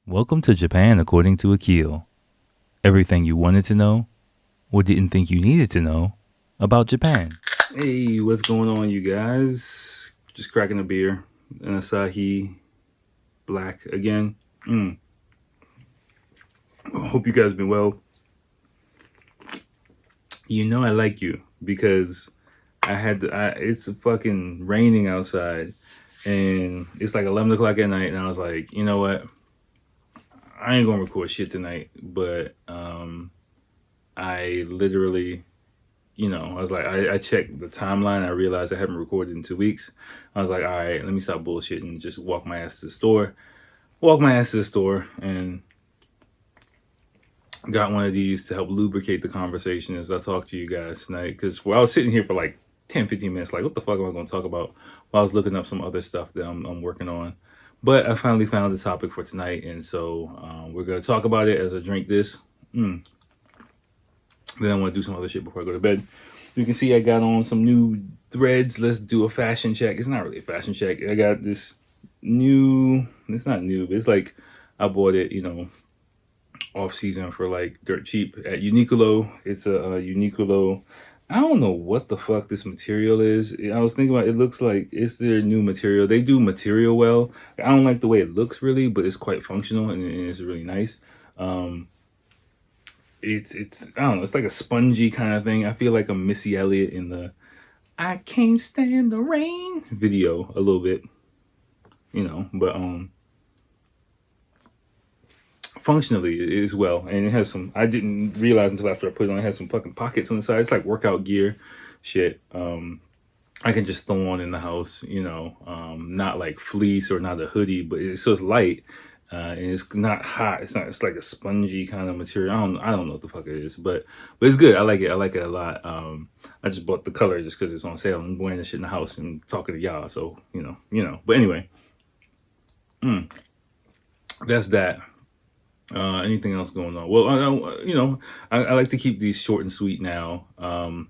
Welcome to Japan according to Akil. Everything you wanted to know or didn't think you needed to know about Japan. Hey, what's going on, you guys? Just cracking a beer, an Asahi Black again. Hope you guys been well. You know I like you because it's fucking raining outside and it's like 11 o'clock at night and I was like, you know what? I ain't gonna record shit tonight, but I literally, I was like, I checked the timeline. I realized I haven't recorded in 2 weeks. I was like, all right, let me stop bullshitting and just walk my ass to the store. Walk my ass to the store and got one of these to help lubricate the conversation as I talk to you guys tonight. Because I was sitting here for like 10, 15 minutes, like, what the fuck am I going to talk about? While I was looking up some other stuff that I'm working on. But I finally found the topic for tonight. And so we're going to talk about it as I drink this. Then I want to do some other shit before I go to bed. You can see I got on some new threads. Let's do a fashion check. It's not really a fashion check. I got this it's not new, but it's like I bought it, off season for like dirt cheap at Uniqulo. It's a Uniqulo. I don't know what the fuck this material is. I was thinking about it looks like it's their new material. They do material well. I don't like the way it looks really, but it's quite functional and it's really nice. It's I don't know, it's like a spongy kind of thing. I feel like I'm Missy Elliott in the I Can't Stand the Rain video a little bit, but functionally it is well, and it has some. I didn't realize until after I put it on. It has some fucking pockets on the side. It's like workout gear, shit. I can just throw on in the house, not like fleece or not a hoodie, but it's light, and it's not hot. It's not. It's like a spongy kind of material. I don't know what the fuck it is, but it's good. I like it. I like it a lot. I just bought the color just because it's on sale. I'm wearing this shit in the house and talking to y'all, so But anyway, that's that. Anything else going on? Well, I like to keep these short and sweet now.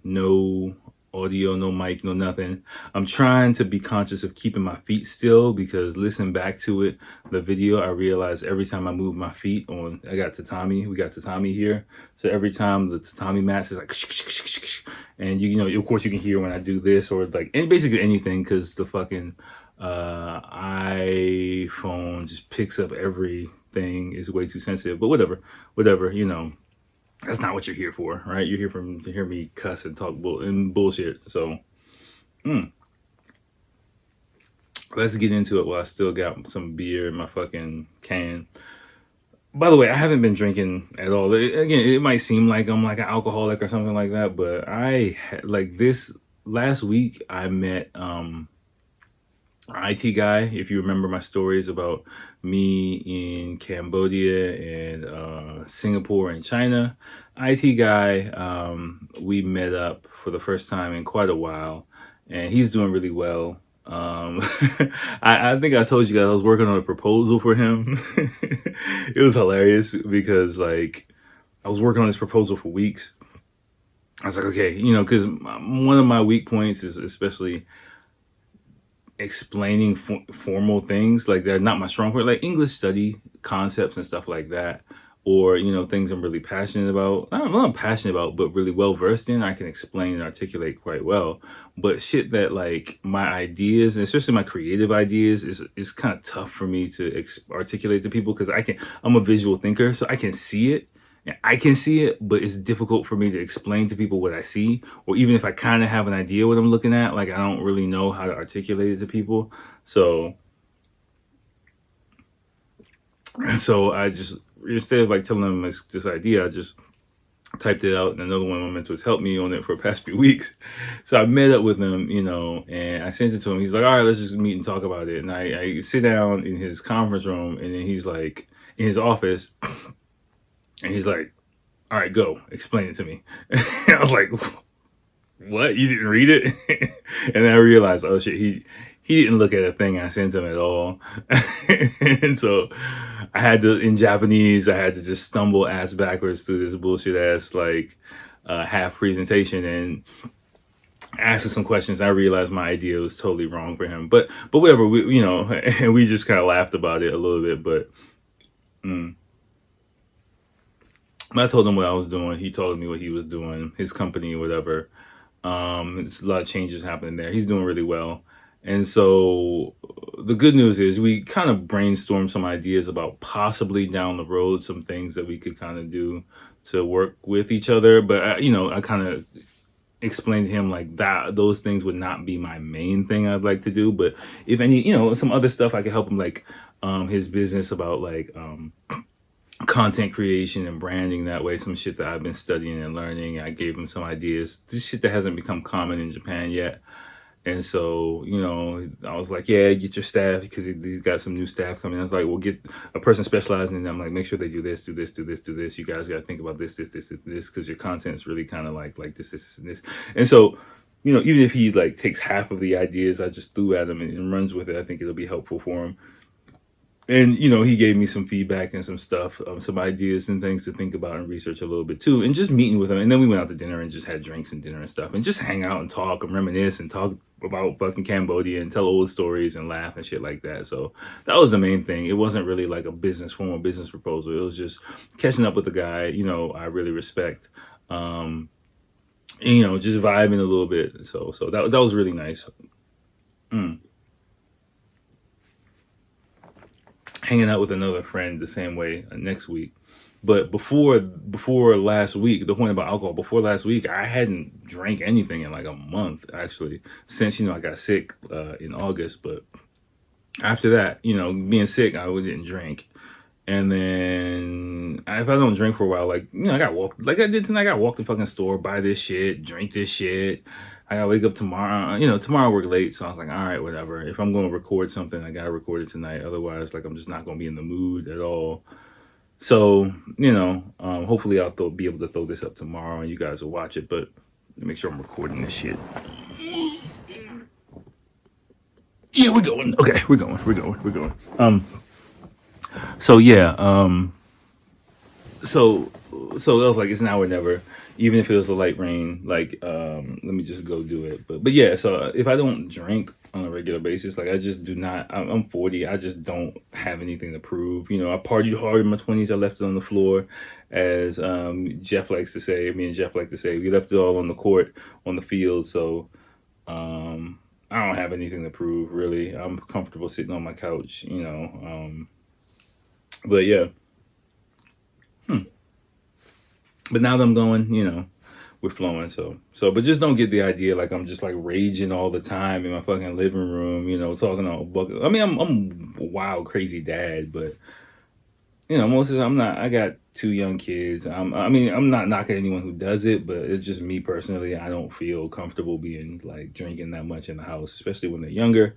No audio, no mic, no nothing. I'm trying to be conscious of keeping my feet still because listening back to it, the video, I realized every time I move my feet we got tatami here. So every time the tatami mats is like, and of course you can hear when I do this or like, and basically anything because the fucking iPhone just picks up everything is way too sensitive, but whatever, that's not what you're here for, right? You're here to hear me cuss and talk bullshit. So, let's get into it while I still got some beer in my fucking can. By the way, I haven't been drinking at all. Again, it might seem like I'm like an alcoholic or something like that, but like this last week I met IT guy. If you remember my stories about me in Cambodia and Singapore and China, IT guy, we met up for the first time in quite a while, and he's doing really well. I think I told you guys I was working on a proposal for him. It was hilarious because like I was working on this proposal for weeks. I was like, okay, because one of my weak points is especially explaining formal things. Like they're not my strong point, like English study concepts and stuff like that, or things I'm really passionate about. I'm not passionate about, but really well versed in. I can explain and articulate quite well. But shit that like my ideas, and especially my creative ideas, is kind of tough for me to articulate to people because I'm a visual thinker, so I can see it. I can see it, but it's difficult for me to explain to people what I see, or even if I kind of have an idea what I'm looking at, like I don't really know how to articulate it to people. So I just, instead of like telling them this idea, I just typed it out, and another one of my mentors helped me on it for the past few weeks. So I met up with him, and I sent it to him. He's like, all right, let's just meet and talk about it. And I sit down in his conference room, and then he's like in his office. And he's like, all right, go, explain it to me. I was like, what? You didn't read it? And then I realized, oh shit, he didn't look at a thing I sent him at all. And so I had to, in Japanese, I had to just stumble ass backwards through this bullshit ass like half presentation and asking some questions. I realized my idea was totally wrong for him. But whatever, and we just kind of laughed about it a little bit, but Mm. I told him what I was doing. He told me what he was doing, his company, whatever. There's a lot of changes happening there. He's doing really well. And so the good news is we kind of brainstormed some ideas about possibly down the road some things that we could kind of do to work with each other. But I kind of explained to him like that those things would not be my main thing I'd like to do. But if any, some other stuff I could help him, like his business about like content creation and branding that way, some shit that I've been studying and learning. I gave him some ideas, this shit that hasn't become common in Japan yet. And so, I was like, yeah, get your staff, because he's got some new staff coming. I was like, well, get a person specializing in them. Like, make sure they do this, do this, do this, do this. You guys got to think about this, because your content is really kind of like this, and this. And so, even if he like takes half of the ideas I just threw at him and runs with it, I think it'll be helpful for him. And he gave me some feedback and some stuff, some ideas and things to think about and research a little bit too, and just meeting with him. And then we went out to dinner and just had drinks and dinner and stuff, and just hang out and talk and reminisce and talk about fucking Cambodia and tell old stories and laugh and shit like that. So that was the main thing. It wasn't really like a formal business proposal. It was just catching up with the guy I really respect, and just vibing a little bit. So that was really nice. Hanging out with another friend the same way next week. But before last week, the point about alcohol, before last week, I hadn't drank anything in like a month, actually, since, I got sick in August. But after that, being sick, I didn't drink. And then if I don't drink for a while, like, I got walk, like I did tonight, I got walk to the fucking store, buy this shit, drink this shit. I gotta wake up tomorrow. Tomorrow I work late, so I was like, all right, whatever. If I'm gonna record something, I gotta record it tonight. Otherwise, like, I'm just not gonna be in the mood at all. So, hopefully I'll be able to throw this up tomorrow and you guys will watch it. But make sure I'm recording this shit. Yeah, we're going. Okay, we're going. So yeah, so I was like, it's now or never. Even if it was a light rain, like, let me just go do it. But yeah, so if I don't drink on a regular basis, like, I just do not, I'm 40, I just don't have anything to prove. I partied hard in my 20s, I left it on the floor, as Jeff likes to say, me and Jeff like to say, we left it all on the court, on the field. So I don't have anything to prove, really. I'm comfortable sitting on my couch, but yeah. But now that I'm going, we're flowing. So, but just don't get the idea like I'm just like raging all the time in my fucking living room, talking all bucket. I mean, I'm a wild, crazy dad, but most of the time I'm not. I got 2 young kids. I'm not knocking anyone who does it, but it's just me personally. I don't feel comfortable being like drinking that much in the house, especially when they're younger.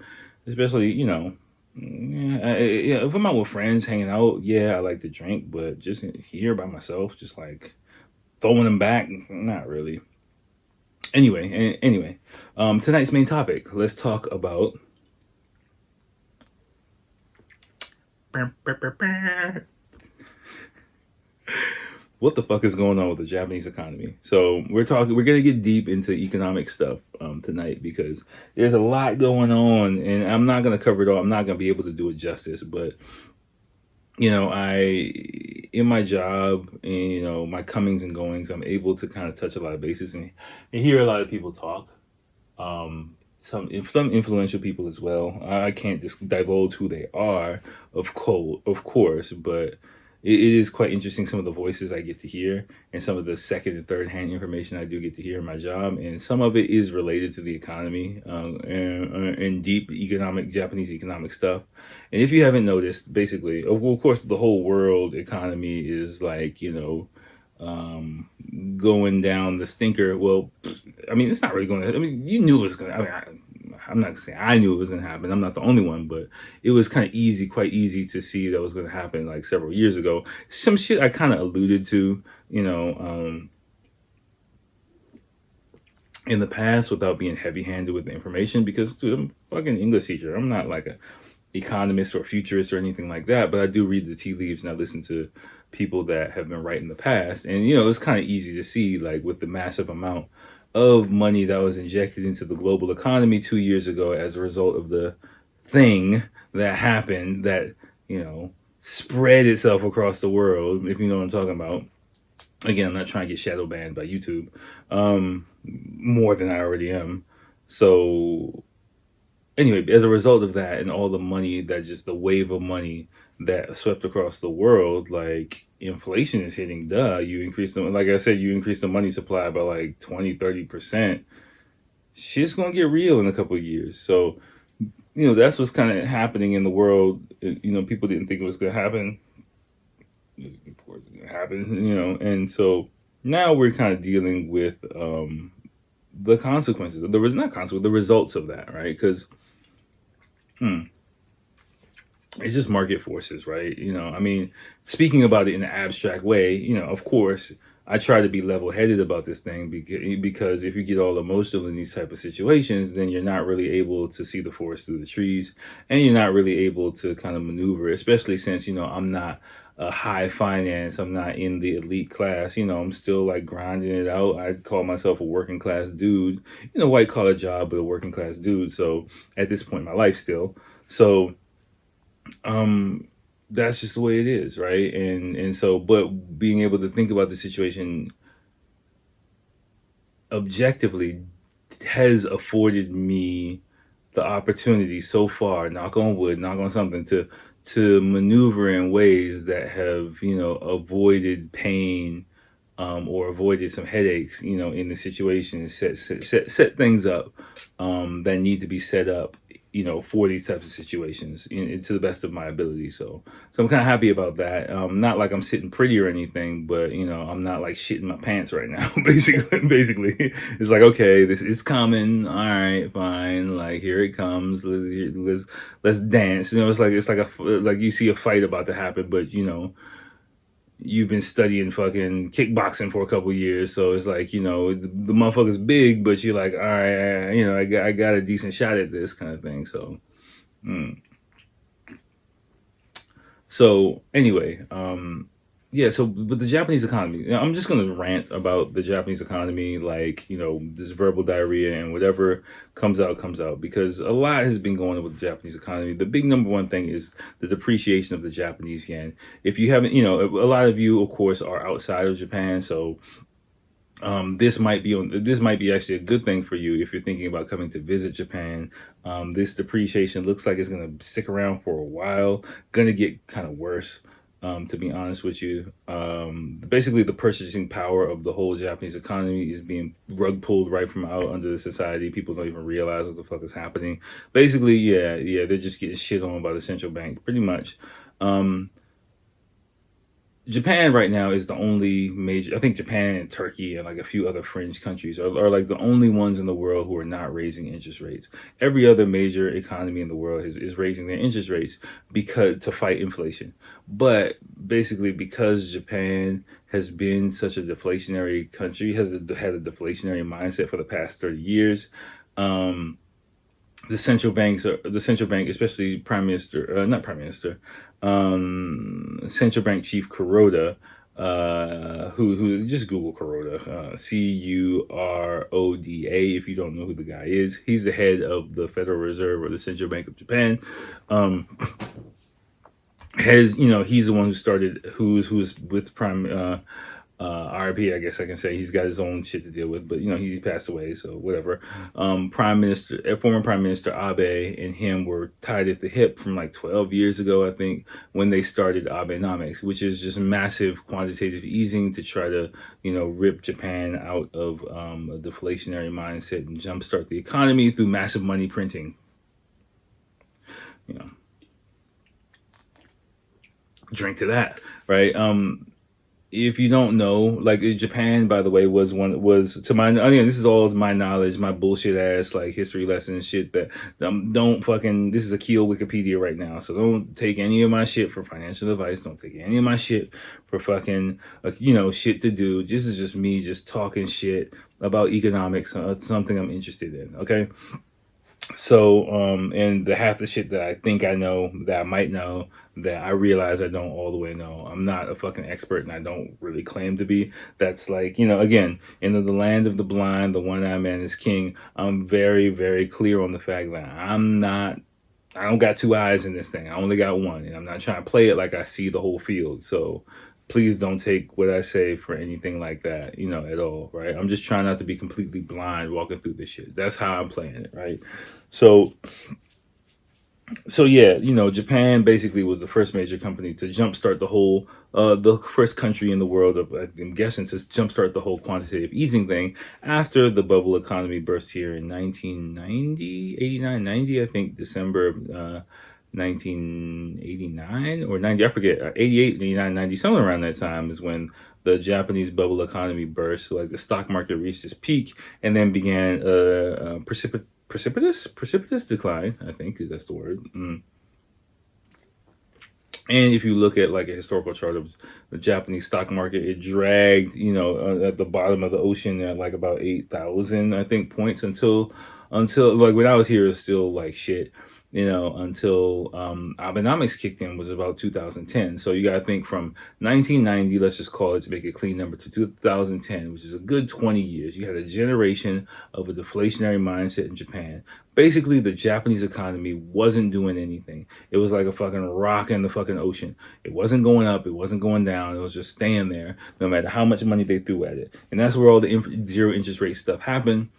Especially, yeah, if I'm out with friends hanging out, yeah, I like to drink, but just here by myself, just like throwing them back, not really. Anyway, tonight's main topic. Let's talk about what the fuck is going on with the Japanese economy. So we're gonna get deep into economic stuff tonight, because there's a lot going on, and I'm not gonna cover it all. I'm not gonna be able to do it justice, but in my job and, my comings and goings, I'm able to kind of touch a lot of bases and hear a lot of people talk. Some influential people as well. I can't just divulge who they are, of course, but it is quite interesting, some of the voices I get to hear and some of the second and third hand information I do get to hear in my job. And some of it is related to the economy and deep Japanese economic stuff. And if you haven't noticed, basically, of course, the whole world economy is like, going down the stinker. Well, I mean, it's not really going to, you knew it was going to, I'm not saying I knew it was going to happen. I'm not the only one, but it was quite easy to see that was going to happen like several years ago. Some shit I kind of alluded to, in the past without being heavy-handed with the information, because, dude, I'm a fucking English teacher. I'm not like a economist or futurist or anything like that, but I do read the tea leaves and I listen to people that have been right in the past. And, it's kind of easy to see, like, with the massive amount of money that was injected into the global economy 2 years ago as a result of the thing that happened that, spread itself across the world, if you know what I'm talking about. Again, I'm not trying to get shadow banned by YouTube, more than I already am. So anyway, as a result of that and all the money that just the wave of money that swept across the world, like inflation is hitting, you increase the, like I said, you increase the money supply by like 20-30%. Shit's gonna get real in a couple of years. So, that's what's kind of happening in the world. People didn't think it was gonna happen. Before it's gonna happen, and so now we're kind of dealing with the consequences. There was not consequences, the results of that, right? Because it's just market forces, right? Speaking about it in an abstract way, of course, I try to be level-headed about this thing because if you get all emotional in these type of situations, then you're not really able to see the forest through the trees, and you're not really able to kind of maneuver, especially since, I'm not high finance. I'm not in the elite class. I'm still like grinding it out. I call myself a working class dude, white collar job, but a working class dude. So at this point in my life still. So that's just the way it is, right? And so, but being able to think about the situation objectively has afforded me the opportunity so far, knock on wood, knock on something, to maneuver in ways that have avoided pain, or avoided some headaches, in the situation, and set things up that need to be set up, for these types of situations, to the best of my ability. So I'm kind of happy about that. Not like I'm sitting pretty or anything, but I'm not like shitting my pants right now. Basically, it's like, okay, this is coming. All right, fine. Like, here it comes. Let's dance. It's like you see a fight about to happen, but you've been studying fucking kickboxing for a couple years, so it's like, the motherfucker's big, but you're like, all right, I got a decent shot at this kind of thing. So anyway, yeah. So with the Japanese economy, I'm just gonna rant about the Japanese economy, like this verbal diarrhea, and whatever comes out, because a lot has been going on with the Japanese economy. The big number one thing is the depreciation of the Japanese yen. If you haven't, a lot of you, of course, are outside of Japan, so this might be actually a good thing for you if you're thinking about coming to visit Japan. This depreciation looks like it's going to stick around for a while, going to get kind of worse, to be honest with you. Basically, the purchasing power of the whole Japanese economy is being rug pulled right from out under the society. People don't even realize what the fuck is happening. Basically, yeah, they're just getting shit on by the central bank, pretty much. Japan right now is the only major. I think Japan and Turkey and like a few other fringe countries are like the only ones in the world who are not raising interest rates. Every other major economy in the world is raising their interest rates because to fight inflation. But basically, because Japan has been such a deflationary country, had a deflationary mindset for the past 30 years. The central bank, especially not prime minister, central bank chief Kuroda, who just Google Kuroda, Curoda. If you don't know who the guy is, he's the head of the Federal Reserve, or the Central Bank of Japan. He's the one who started, who's with RIP, I guess I can say. He's got his own shit to deal with, but he passed away, so whatever. Former Prime Minister Abe and him were tied at the hip from like 12 years ago, I think, when they started Abenomics, which is just massive quantitative easing to try to rip Japan out of a deflationary mindset and jumpstart the economy through massive money printing. Drink to that, right? If you don't know, like Japan, by the way, was to my, again, this is all my knowledge, my bullshit ass like history lesson shit that don't fucking, this is Akil Wikipedia right now, so don't take any of my shit for financial advice. Don't take any of my shit for fucking shit to do. This is just me just talking shit about economics, something I'm interested in. Okay. So, and the half the shit that I think I know, that I might know, that I realize I don't all the way know. I'm not a fucking expert, and I don't really claim to be. That's like, again, in the land of the blind, the one-eyed man is king. I'm very, very clear on the fact that I don't got two eyes in this thing. I only got one, and I'm not trying to play it like I see the whole field. So please don't take what I say for anything like that, at all, right? I'm just trying not to be completely blind walking through this shit. That's how I'm playing it, right? So yeah, Japan basically was the first major company to jumpstart the first country in the world of, I'm guessing, to jumpstart the whole quantitative easing thing after the bubble economy burst here in 1990, 89, 90, I think, December of 1989 or 90, I forget, 88, 89, 90, somewhere around that time is when the Japanese bubble economy burst. So, like, the stock market reached its peak and then began precipitous decline, I think, is that's the word. And if you look at like a historical chart of the Japanese stock market, it dragged, at the bottom of the ocean at like about 8,000, I think, points until like when I was here, it was still like shit, until Abenomics kicked in, was about 2010. So you got to think from 1990, let's just call it to make a clean number, to 2010, which is a good 20 years. You had a generation of a deflationary mindset in Japan. Basically, the Japanese economy wasn't doing anything. It was like a fucking rock in the fucking ocean. It wasn't going up. It wasn't going down. It was just staying there no matter how much money they threw at it. And that's where all the zero interest rate stuff happened,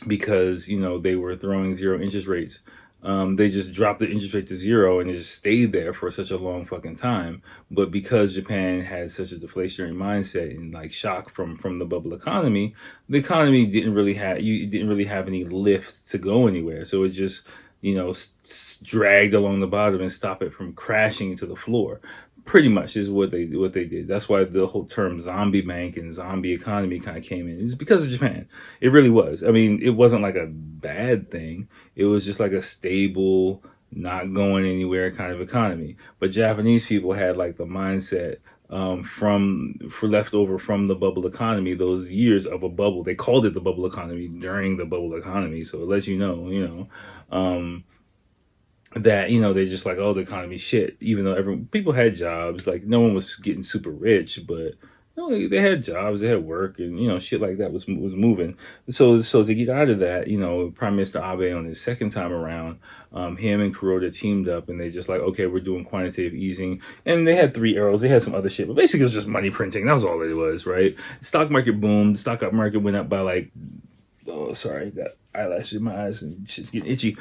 because, they were throwing zero interest rates. They just dropped the interest rate to zero and it just stayed there for such a long fucking time. But because Japan had such a deflationary mindset and like shock from the bubble economy, the economy didn't really have any lift to go anywhere. So it just, dragged along the bottom and stopped it from crashing into the floor. Pretty much is what they did. That's why the whole term zombie bank and zombie economy kind of came in. It's because of Japan. It really was. I mean, it wasn't like a bad thing. It was just like a stable, not going anywhere kind of economy. But Japanese people had like the mindset for leftover from the bubble economy, those years of a bubble. They called it the bubble economy during the bubble economy. So it lets you know, that they just like, oh, the economy's shit, even though people had jobs. Like, no one was getting super rich, but they had jobs, they had work, and shit like that was moving. So to get out of that, Prime Minister Abe, on his second time around, him and Kuroda teamed up, and they just like, okay, we're doing quantitative easing. And they had 3 arrows. They had some other shit, but basically it was just money printing. That was all it was, right? Stock market boomed. The stock market went up by like, oh, sorry, got eyelashes in my eyes and shit's getting itchy.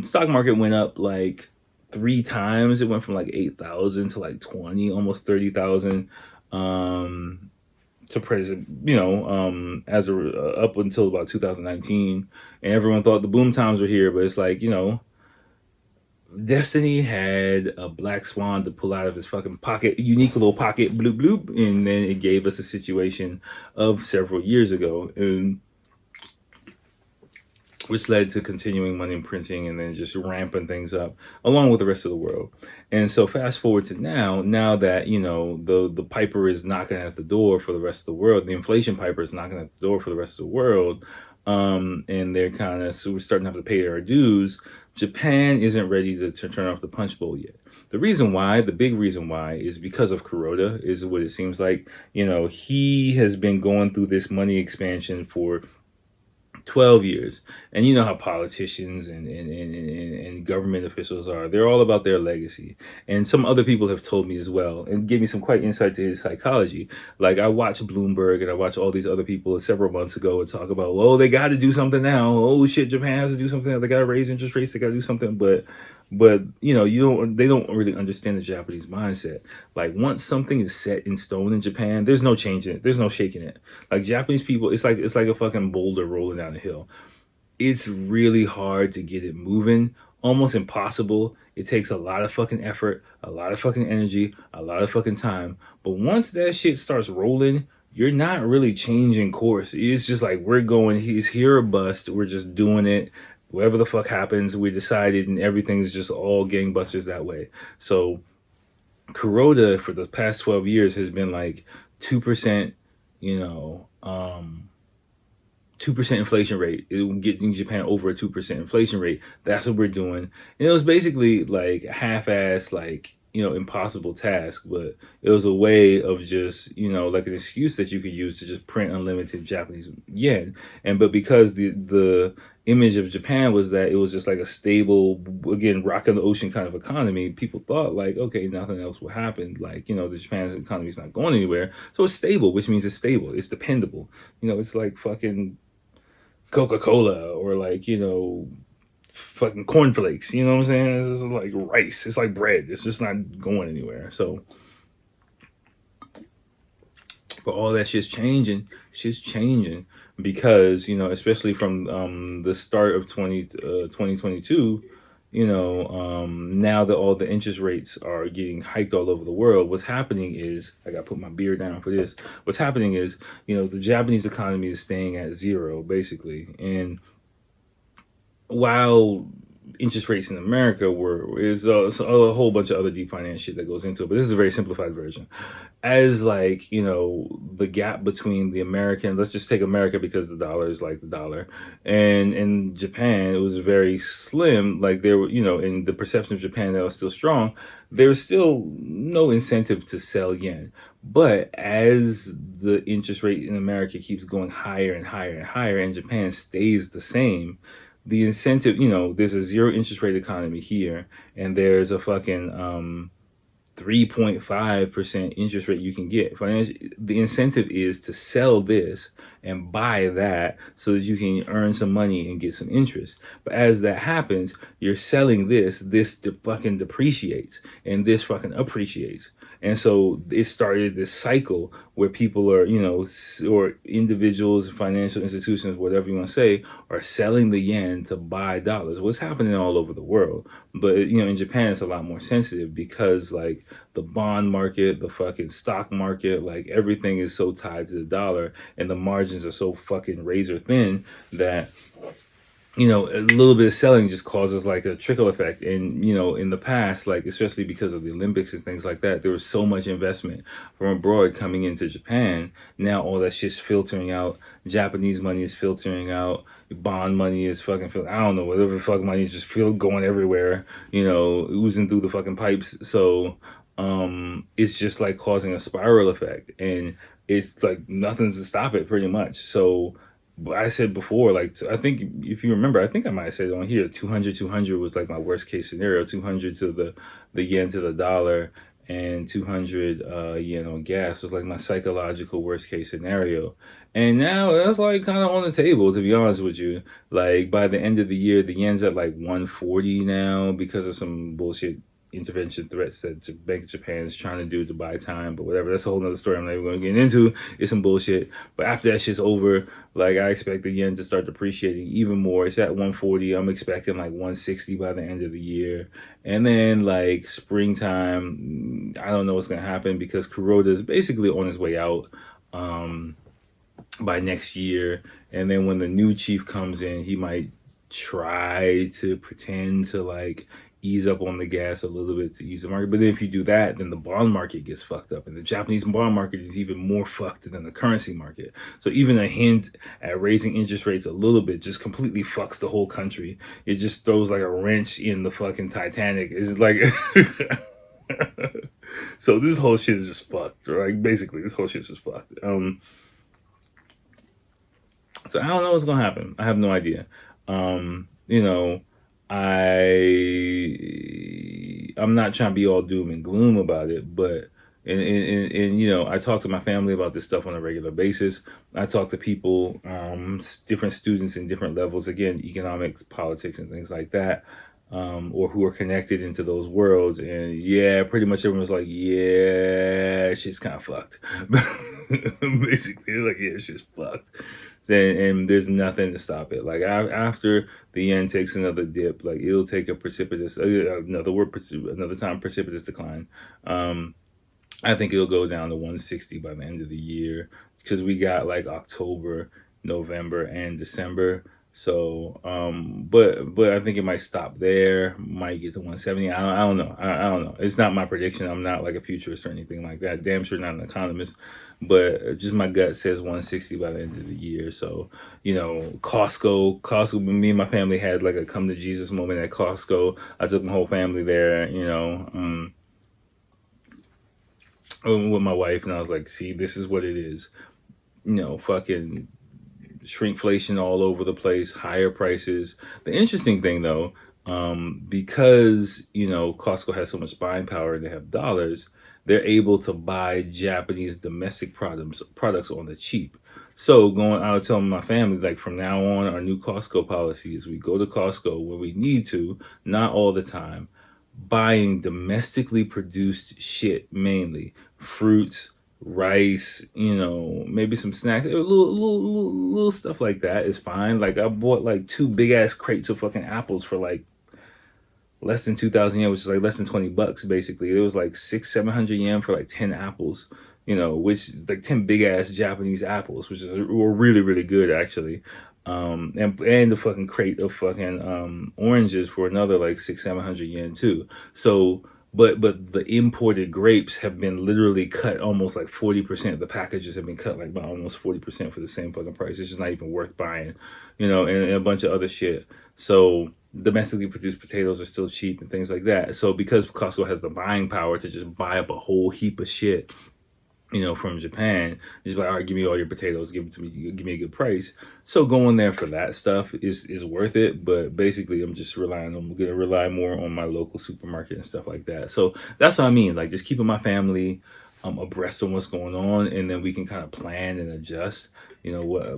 Stock market went up like 3 times. It went from like 8,000 to like 20, almost 30,000, to present, as up until about 2019. And everyone thought the boom times were here, but it's like, Destiny had a black swan to pull out of his fucking pocket, Uniqulo pocket, bloop bloop, and then it gave us a situation of several years ago. And which led to continuing money printing and then just ramping things up along with the rest of the world. And so fast forward to now that, the piper is knocking at the door for the rest of the world, the inflation piper is knocking at the door for the rest of the world, and they're so we're starting to have to pay our dues. Japan isn't ready to turn off the punch bowl yet. The big reason why is because of Kuroda, is what it seems like. He has been going through this money expansion for 12 years. And you know how politicians and government officials are. They're all about their legacy. And some other people have told me as well and gave me some quite insight to his psychology. Like, I watched Bloomberg and I watched all these other people several months ago and talk about, oh, they got to do something now. Oh shit, Japan has to do something. They got to raise interest rates. They got to do something. But they don't really understand the Japanese mindset. Like, once something is set in stone in Japan, there's no changing it. There's no shaking it. Like, Japanese people, it's like a fucking boulder rolling down a hill. It's really hard to get it moving, almost impossible. It takes a lot of fucking effort, a lot of fucking energy, a lot of fucking time. But once that shit starts rolling, you're not really changing course. It's just like, he's here or bust. We're just doing it. Whatever the fuck happens, we decided, and everything's just all gangbusters that way. So Kuroda for the past 12 years has been like 2%, 2% inflation rate. Getting Japan over a 2% inflation rate. That's what we're doing. And it was basically like half-ass, like, impossible task, but it was a way of just, like an excuse that you could use to just print unlimited Japanese yen. And but because the image of Japan was that it was just like a stable, again, rock in the ocean kind of economy, people thought like, okay, nothing else will happen. Like, the Japan's economy is not going anywhere. So it's stable, which means it's stable. It's dependable. It's like fucking Coca-Cola or like, fucking cornflakes. You know what I'm saying? It's like rice. It's like bread. It's just not going anywhere. So, but all that shit's changing. Shit's changing because, especially from the start of 2022, now that all the interest rates are getting hiked all over the world, what's happening is, I gotta put my beer down for this. What's happening is, the Japanese economy is staying at zero, basically. And while interest rates in America is a whole bunch of other deep finance shit that goes into it, but this is a very simplified version. As like, the gap between the American, let's just take America because the dollar is like the dollar, and in Japan it was very slim. Like there were, in the perception of Japan that was still strong, there was still no incentive to sell yen. But as the interest rate in America keeps going higher and higher and higher, and Japan stays the same, the incentive, there's a zero interest rate economy here, and there's a fucking 3.5% interest rate you can get. The incentive is to sell this and buy that so that you can earn some money and get some interest. But as that happens, you're selling this fucking depreciates, and this fucking appreciates. And so it started this cycle where people are, or individuals, financial institutions, whatever you want to say, are selling the yen to buy dollars. What's happening all over the world. But, in Japan, it's a lot more sensitive because, like, the bond market, the fucking stock market, like, everything is so tied to the dollar, and the margins are so fucking razor thin that, a little bit of selling just causes like a trickle effect. And, in the past, like, especially because of the Olympics and things like that, there was so much investment from abroad coming into Japan. Now all that shit's filtering out. Japanese money is filtering out. Bond money is fucking I don't know, whatever the fuck money is just going everywhere, oozing through the fucking pipes. So, it's just like causing a spiral effect, and it's like nothing's to stop it pretty much. So, but I said before, like, I think if you remember, I think I might have said on here, 200 was like my worst case scenario. 200 to the yen to the dollar, and 200 yen on gas was like my psychological worst case scenario. And now that's like kind of on the table, to be honest with you. Like by the end of the year, the yen's at like 140 now because of some bullshit intervention threats that the Bank of Japan is trying to do to buy time, but whatever. That's a whole nother story I'm not even going to get into. It's some bullshit. But after that shit's over, like I expect the yen to start depreciating even more. It's at 140. I'm expecting like 160 by the end of the year. And then like springtime, I don't know what's going to happen because Kuroda is basically on his way out by next year. And then when the new chief comes in, he might try to pretend to like ease up on the gas a little bit to ease the market. But then if you do that, then the bond market gets fucked up. And the Japanese bond market is even more fucked than the currency market. So even a hint at raising interest rates a little bit just completely fucks the whole country. It just throws like a wrench in the fucking Titanic. It's like... So this whole shit is just fucked. Right? Basically, this whole shit's just fucked. So I don't know what's gonna happen. I have no idea. You know, I'm not trying to be all doom and gloom about it, but and you know, I talk to my family about this stuff on a regular basis. I talk to people, different students in different levels, again, economics, politics, and things like that, or who are connected into those worlds. And yeah, pretty much everyone's like, yeah, shit's kind of fucked. Basically, like, yeah, shit's fucked. And there's nothing to stop it. Like after the yen takes another dip, like it'll take a precipitous another time precipitous decline. I think it'll go down to 160 by the end of the year because we got like October, November, and December. So, but I think it might stop there. Might get to 170. I don't know. I don't know. It's not my prediction. I'm not like a futurist or anything like that. Damn sure not an economist. But just my gut says 160 by the end of the year. So, you know, Costco. Me and my family had like a come to Jesus moment at Costco. I took my whole family there. You know. with my wife, and I was like, see, this is what it is. Fucking shrinkflation all over the place, higher prices. The interesting thing though, because Costco has so much buying power and they have dollars, they're able to buy Japanese domestic products on the cheap. So I was telling my family, like, from now on, our new Costco policy is we go to Costco when we need to, not all the time, buying domestically produced shit, mainly fruits, rice, maybe some snacks, little stuff like that is fine. Like, I bought like two big ass crates of fucking apples for like less than 2,000 yen, which is like less than $20 basically. It was like 700 yen for like 10 apples, which like 10 big ass Japanese apples, which were really, really good actually. And the fucking crate of fucking oranges for another like 700 yen too. So, but the imported grapes have been literally cut almost like 40%. The packages have been cut like by almost 40% for the same fucking price. It's just not even worth buying, and a bunch of other shit. So domestically produced potatoes are still cheap and things like that. So because Costco has the buying power to just buy up a whole heap of shit, from Japan, just like, all right, give me all your potatoes, give it to me, give me a good price. So going there for that stuff is worth it. But basically, I'm gonna rely more on my local supermarket and stuff like that. So that's what I mean, like just keeping my family abreast of what's going on, and then we can kind of plan and adjust,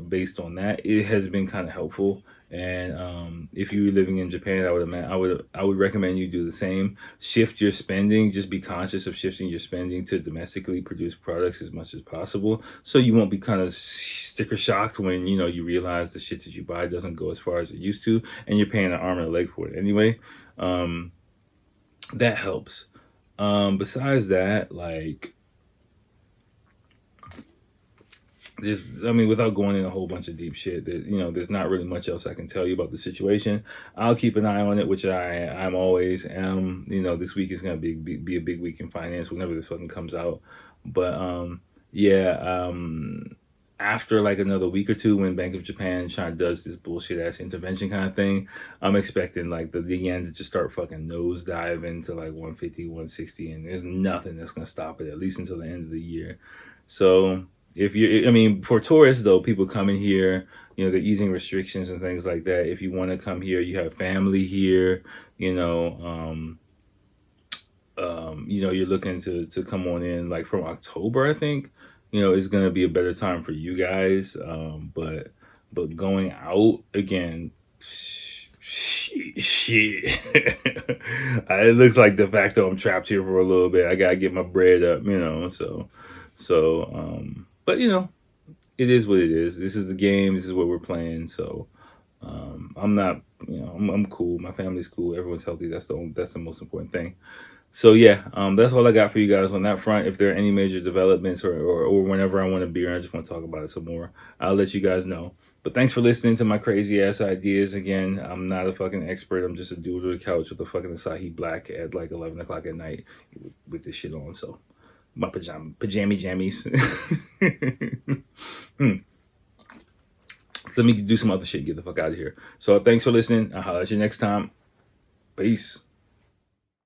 based on that. It has been kind of helpful. And if you're living in Japan, I would recommend you do the same. Shift your spending. Just be conscious of shifting your spending to domestically produced products as much as possible, so you won't be kind of sticker shocked when you realize the shit that you buy doesn't go as far as it used to, and you're paying an arm and a leg for it anyway. That helps. Besides that, like, without going in a whole bunch of deep shit, there's not really much else I can tell you about the situation. I'll keep an eye on it, which I'm always am. This week is gonna be a big week in finance whenever this fucking comes out. But yeah, after like another week or two, when Bank of Japan does this bullshit ass intervention kind of thing, I'm expecting like the yen to just start fucking nosedive into like 150, 160, and there's nothing that's gonna stop it, at least until the end of the year. So for tourists though, people coming here, they're easing restrictions and things like that. If you want to come here, you have family here, you're looking to come on in like from October, I think, is going to be a better time for you guys. But going out again, shit. It looks like de facto I'm trapped here for a little bit. I gotta get my bread up, but it is what it is. This is the game. This is what we're playing. So I'm not, I'm cool. My family's cool. Everyone's healthy. That's the most important thing. So yeah, that's all I got for you guys on that front. If there are any major developments or whenever I want to be or I just want to talk about it some more, I'll let you guys know. But thanks for listening to my crazy ass ideas. Again, I'm not a fucking expert. I'm just a dude on the couch with a fucking Asahi Black at like 11 o'clock at night with this shit on. So my pajama jammies. So let me do some other shit. Get the fuck out of here. So thanks for listening. I'll holler at you next time. Peace.